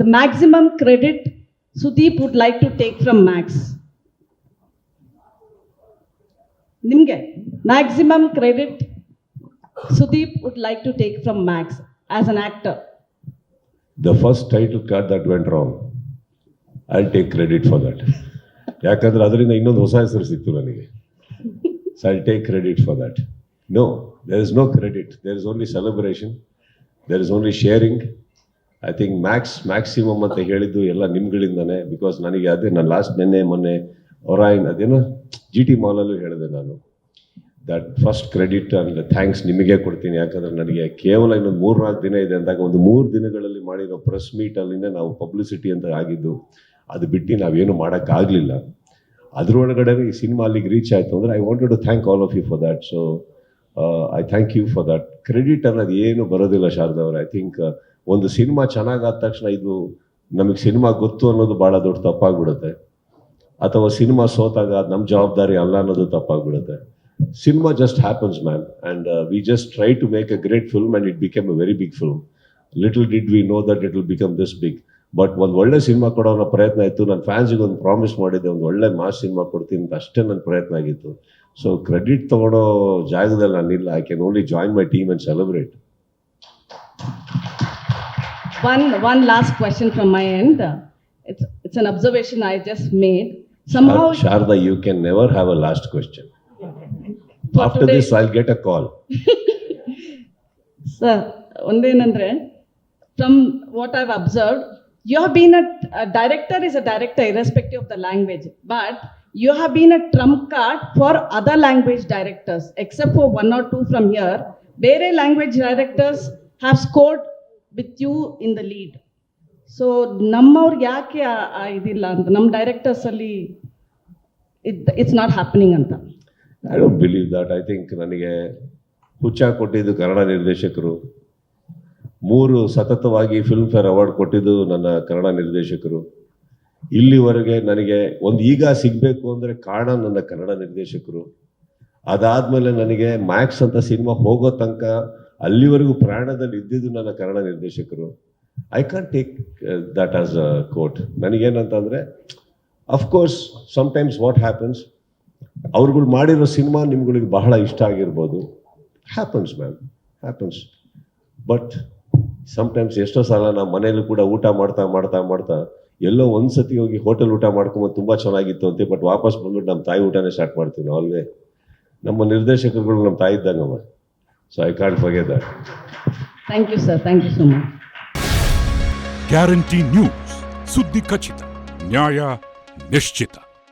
the maximum credit Sudeep would like to take from Max? Nimge, maximum credit Sudeep would like to take from Max as an actor. The first title card that went wrong, I'll take credit for that. ಯಾಕಂದ್ರೆ ಅದರಿಂದ ಇನ್ನೊಂದು ಹೊಸ ಹೆಸರು ಸಿಕ್ತು ನನಗೆ. So I'll take credit for that. No, there is no credit. There is only celebration. There is only sharing. I think maximum ಅಂತ ಹೇಳಿದ್ದು ಎಲ್ಲ ನಿಮ್ಗಳಿಂದಾನೆ. ಬಿಕಾಸ್ ನನಗೆ ಅದೇ ನಾನು ಲಾಸ್ಟ್ ಮೊನ್ನೆ ಒರಾಯಿನ್ ಅದೇನೋ GT ಮಾಲಲ್ಲೂ ಹೇಳಿದೆ ನಾನು. That first credit and thanks ನಿಮಗೆ ಕೊಡ್ತೀನಿ. ಯಾಕಂದರೆ ನನಗೆ ಕೇವಲ ಇನ್ನೊಂದು 3-4 ದಿನ ಇದೆ ಅಂದಾಗ ಒಂದು 3 ದಿನಗಳಲ್ಲಿ ಮಾಡಿರೋ ಪ್ರೆಸ್ ಮೀಟಲ್ಲಿನೇ ನಾವು ಪಬ್ಲಿಸಿಟಿ ಅಂತ ಆಗಿದ್ದು. ಅದು ಬಿಟ್ಟು ನಾವೇನು ಮಾಡೋಕ್ಕಾಗಲಿಲ್ಲ. ಅದರೊಳಗಡೆ ಈ ಸಿನಿಮಾ ಅಲ್ಲಿಗೆ ರೀಚ್ ಆಯಿತು ಅಂದರೆ I wanted to thank all of you for that. So I thank you for that. Credit ಅನ್ನೋದು ಏನು ಬರೋದಿಲ್ಲ ಶಾರದಾ ಅವರೇ. ಐ ಥಿಂಕ್ ಒಂದು ಸಿನಿಮಾ ಚೆನ್ನಾಗಾದ ತಕ್ಷಣ ಇದು ನಮಗೆ ಸಿನಿಮಾ ಗೊತ್ತು ಅನ್ನೋದು ಭಾಳ ದೊಡ್ಡ ತಪ್ಪಾಗ್ಬಿಡುತ್ತೆ. ಅಥವಾ ಸಿನಿಮಾ ಸೋತಾಗ ಅದು ನಮ್ಮ ಜವಾಬ್ದಾರಿ ಅಲ್ಲ ಅನ್ನೋದು ತಪ್ಪಾಗ್ಬಿಡುತ್ತೆ. Cinema just happens, man, and we just tried to make a great film and it became a very big film. Little did we know that it will become this big. But ಒಂದು ಒಳ್ಳೆ cinema ಕೊಡೋ ಪ್ರಯತ್ನ ಇತ್ತು. ನನ್ನ ಫ್ಯಾನ್ಸಿಗೆ ಒಂದು promise ಮಾಡಿದ್ದೆ, ಒಂದು ಒಳ್ಳೆ ಮಾಸ್ ಸಿನಿಮಾ ಕೊಡ್ತೀನಿ ಅಂತ ಅಷ್ಟೇ ನನ್ನ ಪ್ರಯತ್ನ ಆಗಿತ್ತು. ಸೊ ಕ್ರೆಡಿಟ್ ತೊಗೊಳೋ ಜಾಗದಲ್ಲಿ ನಾನಿಲ್ಲ. I can only join my team and celebrate. One last question from my end. It's an observation I just made. Somehow, Sharda, you can never have a last question. After today, this, I'll get a call. Sir, ಒಂದೇನಂದ್ರೆ, from what I've observed, you have been a director is a director irrespective of the language, but you have been a trump card for other language directors, except for 1 or 2 from here. ಬೇರೆ language directors have scored with you in the lead. So ನಮ್ಮವ್ರಿಗೆ ಯಾಕೆ ಇದಿಲ್ಲ ಅಂತ, ನಮ್ಮ directors ಅಲ್ಲಿ it's not happening ಅಂತ. I don't believe that. I think ನನಗೆ ಹುಚ್ಚ ಕೊಟ್ಟಿದ್ದು ಕನ್ನಡ ನಿರ್ದೇಶಕರು, 3 ಸತತವಾಗಿ ಫಿಲ್ಮ್ ಫೇರ್ ಅವಾರ್ಡ್ ಕೊಟ್ಟಿದ್ದು ನನ್ನ ಕನ್ನಡ ನಿರ್ದೇಶಕರು. ಇಲ್ಲಿವರೆಗೆ ನನಗೆ ಒಂದು ಈಗ ಸಿಗಬೇಕು ಅಂದರೆ ಕಾರಣ ನನ್ನ ಕನ್ನಡ ನಿರ್ದೇಶಕರು. ಅದಾದಮೇಲೆ ನನಗೆ ಮ್ಯಾಕ್ಸ್ ಅಂತ ಸಿನಿಮಾ ಹೋಗೋ ತನಕ ಅಲ್ಲಿವರೆಗೂ ಪ್ರಾಣದಲ್ಲಿ ಇದ್ದಿದ್ದು ನನ್ನ ಕನ್ನಡ ನಿರ್ದೇಶಕರು. I can take that as a quote. ನನಗೇನಂತಂದರೆ ಅಫ್ಕೋರ್ಸ್ ಸಮ್ಟೈಮ್ಸ್ ವಾಟ್ ಹ್ಯಾಪನ್ಸ್, ಅವ್ರುಗಳು ಮಾಡಿರೋ ಸಿನಿಮಾ ನಿಮ್ಗಳಿಗೆ ಬಹಳ ಇಷ್ಟ ಆಗಿರ್ಬೋದು. Happens ma'am, happens. But sometimes ಎಷ್ಟೋ ಸಲ ನಾವು ಮನೇಲೂ ಕೂಡ ಊಟ ಮಾಡ್ತಾ ಎಲ್ಲೋ ಒಂದು ಸತಿ ಹೋಗಿ ಹೋಟೆಲ್ ಊಟ ಮಾಡ್ಕೊಂಬಂದು ತುಂಬ ಚೆನ್ನಾಗಿತ್ತು ಅಂತೆ, ಬಟ್ ವಾಪಸ್ ಬಂದ್ಬಿಟ್ಟು ನಮ್ಮ ತಾಯಿ ಊಟನೇ ಸ್ಟಾರ್ಟ್ ಮಾಡ್ತೀವಿ ನಾವು ಅಲ್ವೇ. ನಮ್ಮ ನಿರ್ದೇಶಕರುಗಳು ನಮ್ಮ ತಾಯಿ ಇದ್ದಂಗಮ್ಮ. So I can't forget that. Thank you, sir. Thank you so much. Guarantee news, ಸುದ್ದಿ ಖಚಿತ, ನ್ಯಾಯ ನಿಶ್ಚಿತ.